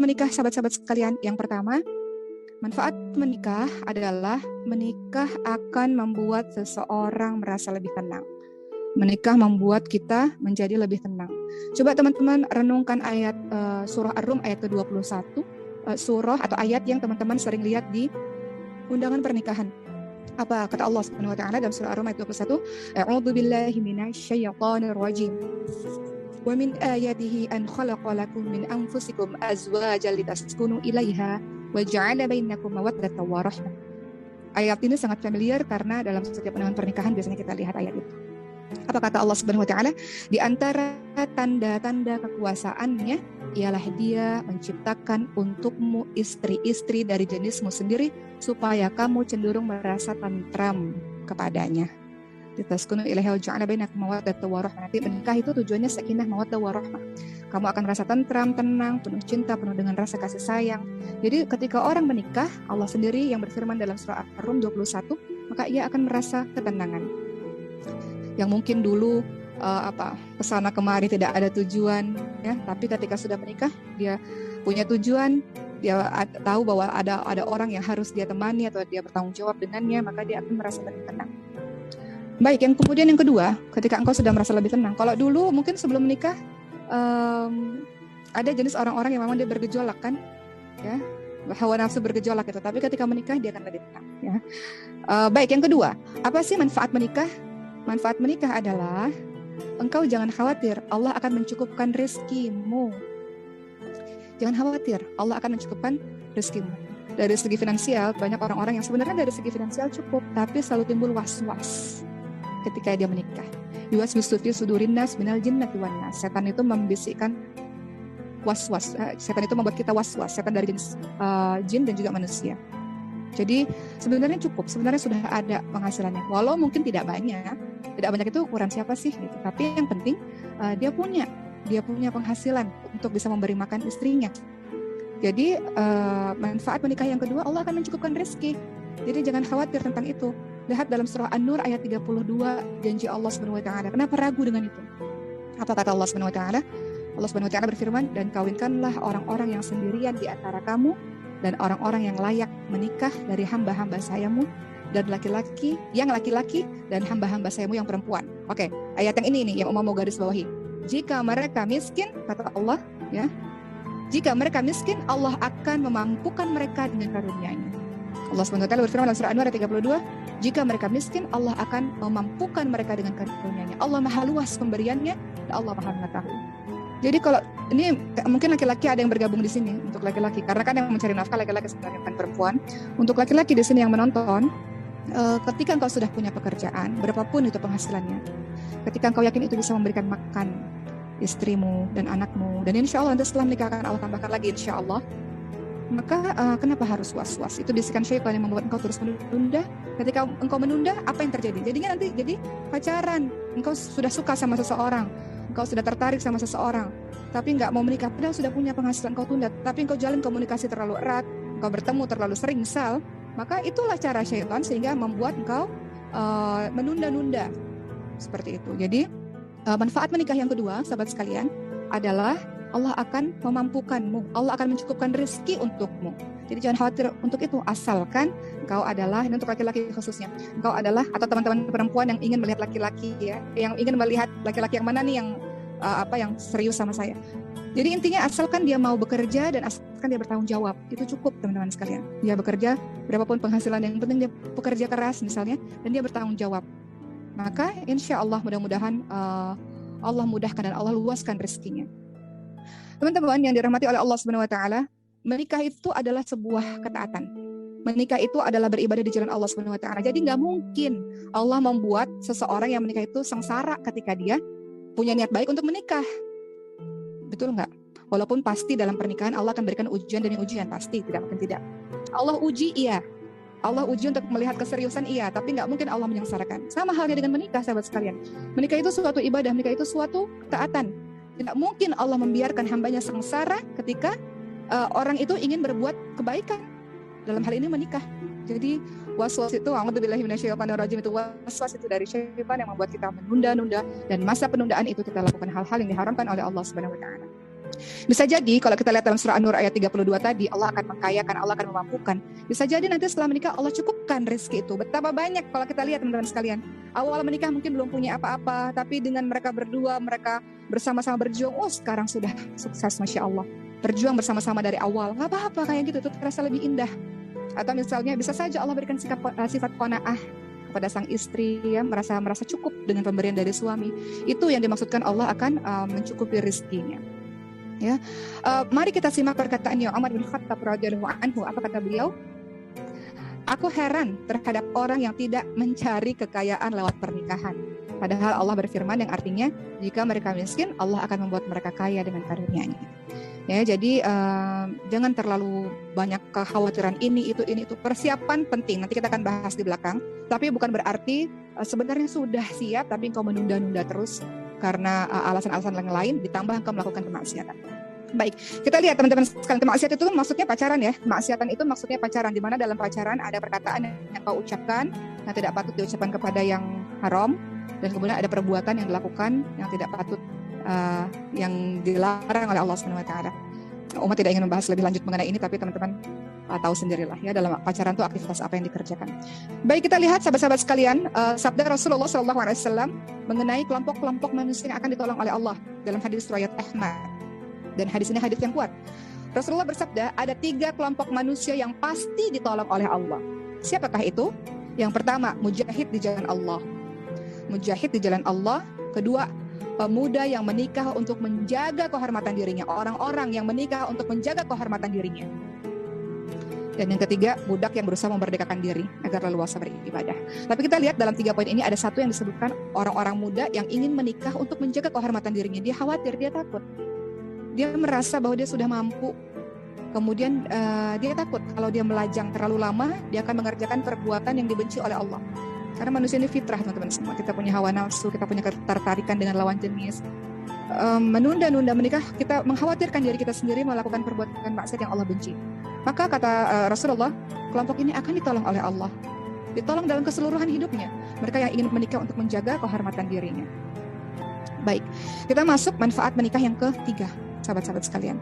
menikah, sahabat-sahabat sekalian, yang pertama, manfaat menikah adalah menikah akan membuat seseorang merasa lebih tenang. Menikah membuat kita menjadi lebih tenang. Coba teman-teman renungkan ayat surah Ar-Rum ayat ke-21, surah atau ayat yang teman-teman sering lihat di undangan pernikahan. Apa kata Allah Subhanahu wa taala dalam surah Ar-Rum ayat 21? A'udzu billahi minasyaitonir rajim. Wa min ayatihi an khalaqa lakum min anfusikum azwajan litaskunu ilaiha wa ja'ala bainakum mawaddatan wa rahmah. Ayat ini sangat familiar karena dalam setiap undangan pernikahan biasanya kita lihat ayat itu. Apa kata Allah Subhanahu wa taala? Di antara tanda-tanda kekuasaannya ialah Dia menciptakan untukmu istri-istri dari jenismu sendiri supaya kamu cenderung merasa tentram kepadanya. Litaskunu ilaiha wa ja'ala bainakum mawaddatan wa rahmah. Nanti menikah itu tujuannya sakinah mawaddah wa rahmah. Kamu akan merasa tentram, tenang, penuh cinta, penuh dengan rasa kasih sayang. Jadi ketika orang menikah, Allah sendiri yang berfirman dalam surah Ar-Rum 21, maka ia akan merasa ketenangan. Yang mungkin dulu kesana kemari tidak ada tujuan, ya, tapi ketika sudah menikah dia punya tujuan, dia tahu bahwa ada orang yang harus dia temani atau dia bertanggung jawab dengannya, maka dia akan merasa lebih tenang. Baik, yang kemudian yang kedua, ketika engkau sudah merasa lebih tenang. Kalau dulu mungkin sebelum menikah ada jenis orang-orang yang memang dia bergejolak kan, ya, hawa nafsu bergejolak gitu. Tapi ketika menikah dia akan lebih tenang. Ya. Baik, yang kedua, apa sih manfaat menikah? Manfaat menikah adalah engkau jangan khawatir, Allah akan mencukupkan rezekimu. Jangan khawatir, Allah akan mencukupkan rezekimu. Dari segi finansial, banyak orang-orang yang sebenarnya dari segi finansial cukup, tapi selalu timbul was-was ketika dia menikah. Yuwaswisu fi sudurin nas minal jinnati wan nas. Setan itu membisikkan was-was. Setan itu membuat kita was-was. Setan dari jenis jin dan juga manusia. Jadi sebenarnya cukup, sebenarnya sudah ada penghasilannya. Walau mungkin tidak banyak itu ukuran siapa sih gitu. Tapi yang penting dia punya penghasilan untuk bisa memberi makan istrinya. Jadi manfaat menikah yang kedua, Allah akan mencukupkan rezeki. Jadi jangan khawatir tentang itu. Lihat dalam surah An-Nur ayat 32, janji Allah Subhanahu wa taala. Kenapa ragu dengan itu? Apa kata Allah Subhanahu wa taala? Allah Subhanahu wa taala berfirman, "Dan kawinkanlah orang-orang yang sendirian di antara kamu dan orang-orang yang layak menikah dari hamba-hamba sayamu dan laki-laki dan hamba-hamba sayamu yang perempuan." Oke, ayat yang ini nih yang mau garis bawahi. Jika mereka miskin, kata Allah, ya. Jika mereka miskin, Allah akan memampukan mereka dengan karunia-Nya. Allah SWT berfirman dalam surah An-Nur ayat 32, jika mereka miskin, Allah akan memampukan mereka dengan karunia-Nya. Allah maha luas pemberiannya, dan Allah maha mengetahui. Jadi kalau ini mungkin laki-laki ada yang bergabung di sini untuk laki-laki, karena kan yang mencari nafkah laki-laki sebenarnya bukan perempuan. Untuk laki-laki di sini yang menonton, ketika engkau sudah punya pekerjaan, berapapun itu penghasilannya, ketika engkau yakin itu bisa memberikan makan istrimu dan anakmu, dan insya Allah nanti setelah menikah akan Allah tambahkan lagi insya Allah, maka kenapa harus was-was? Itu bisikan syaitan yang membuat engkau terus menunda. Ketika engkau menunda, apa yang terjadi? Jadinya nanti jadi pacaran. Engkau sudah suka sama seseorang, engkau sudah tertarik sama seseorang, tapi nggak mau menikah, padahal sudah punya penghasilan, engkau tunda. Tapi engkau jalin komunikasi terlalu erat, engkau bertemu terlalu sering misal, maka itulah cara syaitan sehingga membuat engkau menunda-nunda seperti itu. Jadi manfaat menikah yang kedua, sahabat sekalian, adalah Allah akan memampukanmu, Allah akan mencukupkan rezeki untukmu. Jadi jangan khawatir untuk itu, asalkan engkau adalah, ini untuk laki-laki khususnya, engkau adalah, atau teman-teman perempuan yang ingin melihat laki-laki ya, yang ingin melihat laki-laki yang mana nih yang serius sama saya. Jadi intinya asalkan dia mau bekerja dan asalkan dia bertanggung jawab, itu cukup teman-teman sekalian. Dia bekerja, berapapun penghasilan, yang penting dia bekerja keras misalnya, dan dia bertanggung jawab. Maka insya Allah mudah-mudahan Allah mudahkan dan Allah luaskan rezekinya. Teman-teman yang dirahmati oleh Allah Subhanahu wa taala, menikah itu adalah sebuah ketaatan. Menikah itu adalah beribadah di jalan Allah Subhanahu wa taala. Jadi enggak mungkin Allah membuat seseorang yang menikah itu sengsara ketika dia punya niat baik untuk menikah. Betul enggak? Walaupun pasti dalam pernikahan Allah akan berikan ujian demi ujian, pasti, tidak mungkin tidak. Allah uji, iya. Allah uji untuk melihat keseriusan, iya, tapi nggak mungkin Allah menyengsarakan. Sama halnya dengan menikah, sahabat sekalian. Menikah itu suatu ibadah, menikah itu suatu ketaatan. Tidak mungkin Allah membiarkan hambanya sengsara ketika orang itu ingin berbuat kebaikan. Dalam hal ini menikah. Jadi waswas itu, a'udzubillahi minasyaitonirrajim, itu waswas itu dari syaitan yang membuat kita menunda-nunda, dan masa penundaan itu kita lakukan hal-hal yang diharamkan oleh Allah Subhanahu wa taala. Bisa jadi kalau kita lihat dalam surah An-Nur ayat 32 tadi, Allah akan mengkayakan, Allah akan memampukan. Bisa jadi nanti setelah menikah Allah cukupkan rezeki itu. Betapa banyak kalau kita lihat teman-teman sekalian. Awal menikah mungkin belum punya apa-apa, tapi dengan mereka berdua, mereka bersama-sama berjuang, sekarang sudah sukses, Masya Allah. Berjuang bersama-sama dari awal, gak apa-apa kayak gitu, itu terasa lebih indah. Atau misalnya bisa saja Allah berikan sifat qanaah kepada sang istri, ya, merasa cukup dengan pemberian dari suami. Itu yang dimaksudkan Allah akan mencukupi rezekinya. Ya, mari kita simak perkataannya Umar bin Khattab radhiyallahu anhu. Apa kata beliau? Aku heran terhadap orang yang tidak mencari kekayaan lewat pernikahan. Padahal Allah berfirman yang artinya jika mereka miskin, Allah akan membuat mereka kaya dengan karunia-Nya. Ya, jadi jangan terlalu banyak kekhawatiran ini itu. Persiapan penting. Nanti kita akan bahas di belakang. Tapi bukan berarti sebenarnya sudah siap, tapi engkau menunda-nunda terus karena alasan-alasan yang lain, ditambah engkau melakukan kemaksiatan. Baik, kita lihat teman-teman sekalian, kemaksiatan itu maksudnya pacaran ya. Kemaksiatan itu maksudnya pacaran, di mana dalam pacaran ada perkataan yang kau ucapkan yang tidak patut diucapkan kepada yang haram, dan kemudian ada perbuatan yang dilakukan yang tidak patut, yang dilarang oleh Allah SWT. Umat tidak ingin membahas lebih lanjut mengenai ini, tapi teman-teman tahu sendirilah ya, dalam pacaran itu aktivitas apa yang dikerjakan. Baik, kita lihat sahabat-sahabat sekalian, sabda Rasulullah SAW mengenai kelompok-kelompok manusia yang akan ditolong oleh Allah dalam hadis riwayat Ahmad. Dan hadis ini hadis yang kuat. Rasulullah bersabda, ada 3 kelompok manusia yang pasti ditolong oleh Allah. Siapakah itu? Yang pertama, mujahid di jalan Allah. Mujahid di jalan Allah. Kedua, pemuda yang menikah untuk menjaga kehormatan dirinya. Orang-orang yang menikah untuk menjaga kehormatan dirinya. Dan yang ketiga, budak yang berusaha memerdekakan diri agar leluasa beribadah. Tapi kita lihat dalam 3 poin ini ada satu yang disebutkan, orang-orang muda yang ingin menikah untuk menjaga kehormatan dirinya. Dia khawatir, dia takut. Dia merasa bahwa dia sudah mampu. Kemudian dia takut kalau dia melajang terlalu lama, dia akan mengerjakan perbuatan yang dibenci oleh Allah. Karena manusia ini fitrah, teman-teman semua. Kita punya hawa nafsu, kita punya ketertarikan dengan lawan jenis. Menunda-nunda menikah, kita mengkhawatirkan diri kita sendiri melakukan perbuatan maksiat yang Allah benci. Maka kata Rasulullah, kelompok ini akan ditolong oleh Allah. Ditolong dalam keseluruhan hidupnya. Mereka yang ingin menikah untuk menjaga kehormatan dirinya. Baik, kita masuk manfaat menikah yang ketiga, sahabat-sahabat sekalian.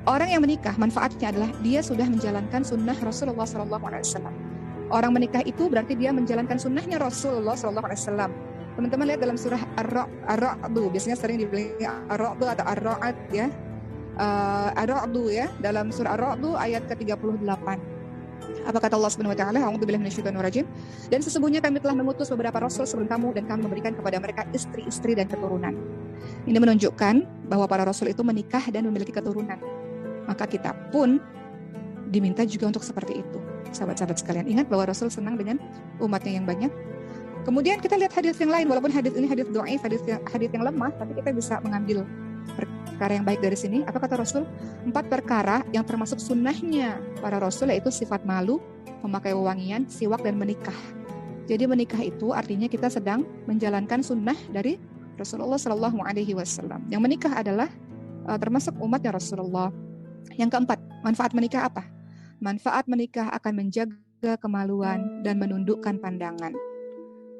Orang yang menikah, manfaatnya adalah dia sudah menjalankan sunnah Rasulullah SAW. Orang menikah itu berarti dia menjalankan sunnahnya Rasulullah SAW. Teman-teman lihat dalam surah Ar-Ra'd, biasanya sering dibilang Ar-Ra'd atau Ar-Ra'd ya. Ar-Ra'd ya, dalam surah Ar-Ra'd ayat ke-38. Apa kata Allah Subhanahu wa taala? A'udzubillahi minasyaitonir rajim. Dan sesungguhnya kami telah mengutus beberapa rasul sebelum kamu dan kami memberikan kepada mereka istri-istri dan keturunan. Ini menunjukkan bahwa para rasul itu menikah dan memiliki keturunan. Maka kita pun diminta juga untuk seperti itu. Sahabat-sahabat sekalian, ingat bahwa Rasul senang dengan umatnya yang banyak. Kemudian kita lihat hadis yang lain, walaupun hadis ini hadis dhaif, hadis yang lemah, tapi kita bisa mengambil perkara yang baik dari sini. Apa kata Rasul? 4 perkara yang termasuk sunnahnya para Rasul, yaitu sifat malu, memakai wewangian, siwak, dan menikah. Jadi menikah itu artinya kita sedang menjalankan sunnah dari Rasulullah SAW. Yang menikah adalah termasuk umatnya Rasulullah. Yang keempat, manfaat menikah apa? Manfaat menikah akan menjaga kemaluan dan menundukkan pandangan.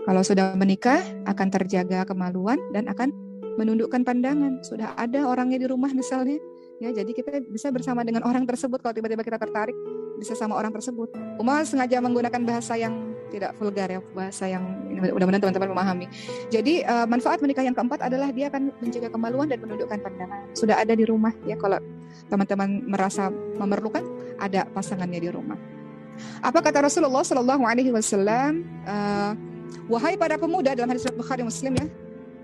Kalau sudah menikah, akan terjaga kemaluan dan akan menundukkan pandangan. Sudah ada orangnya di rumah misalnya, ya, jadi kita bisa bersama dengan orang tersebut. Kalau tiba-tiba kita tertarik, bisa sama orang tersebut. Umar sengaja menggunakan bahasa yang tidak vulgar ya, bahasa yang mudah-mudahan teman-teman memahami. Jadi manfaat menikah yang keempat adalah dia akan menjaga kemaluan dan menundukkan pandangan. Sudah ada di rumah ya, kalau teman-teman merasa memerlukan, ada pasangannya di rumah. Apa kata Rasulullah SAW? Wahai para pemuda, dalam hadis Bukhari Muslim ya,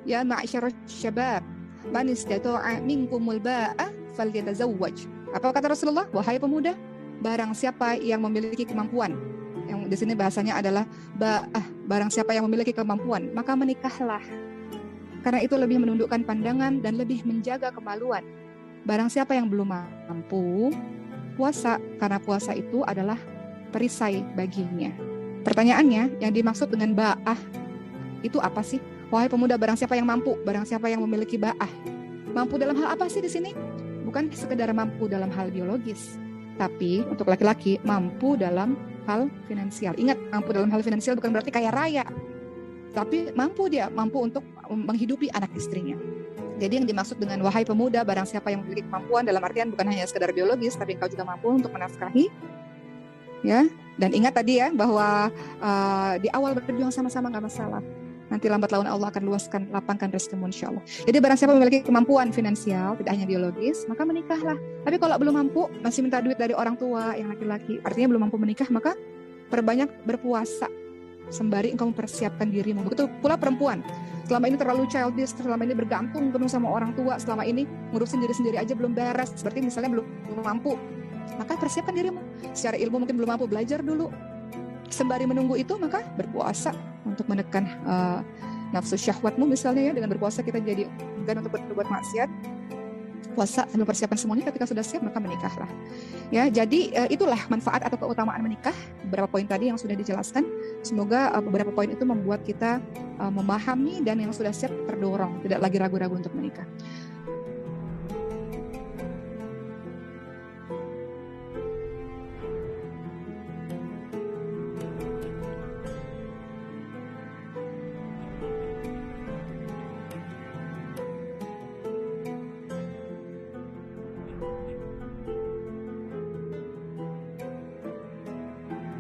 ya ma'syarasy syabab, man istata'a minkumul ba'a falyatazawwaj. Apa kata Rasulullah? Wahai pemuda, barang siapa yang memiliki kemampuan, yang di sini bahasanya adalah barang siapa yang memiliki kemampuan, maka menikahlah. Karena itu lebih menundukkan pandangan dan lebih menjaga kemaluan. Barang siapa yang belum mampu, puasa, karena puasa itu adalah perisai baginya. Pertanyaannya, yang dimaksud dengan ba'ah itu apa sih? Wahai pemuda, barang siapa yang mampu, barang siapa yang memiliki ba'ah. Mampu dalam hal apa sih di sini? Bukan sekedar mampu dalam hal biologis, tapi untuk laki-laki mampu dalam hal finansial. Ingat, mampu dalam hal finansial bukan berarti kaya raya, tapi mampu untuk menghidupi anak istrinya. Jadi yang dimaksud dengan wahai pemuda, barang siapa yang memiliki kemampuan, dalam artian bukan hanya sekedar biologis, tapi engkau juga mampu untuk menafkahi, ya. Dan ingat tadi ya bahwa di awal berjuang sama-sama nggak masalah. Nanti lambat laun Allah akan luaskan, lapangkan rezekimu insya Allah. Jadi barang siapa memiliki kemampuan finansial, tidak hanya biologis, maka menikahlah. Tapi kalau belum mampu, masih minta duit dari orang tua yang laki-laki, artinya belum mampu menikah, maka perbanyak berpuasa sembari engkau mempersiapkan dirimu. Begitu pula perempuan. Selama ini terlalu childish, selama ini bergantung penuh sama orang tua, selama ini ngurusin diri sendiri aja belum beres, seperti misalnya belum mampu, maka persiapkan dirimu. Secara ilmu mungkin belum mampu, belajar dulu. Sembari menunggu itu, maka berpuasa untuk menekan nafsu syahwatmu misalnya ya. Dengan berpuasa kita jadi enggan untuk berbuat maksiat. Puasa sambil persiapan semuanya, ketika sudah siap maka menikahlah. Ya, jadi itulah manfaat atau keutamaan menikah. Beberapa poin tadi yang sudah dijelaskan. Semoga beberapa poin itu membuat kita memahami dan yang sudah siap terdorong, tidak lagi ragu-ragu untuk menikah.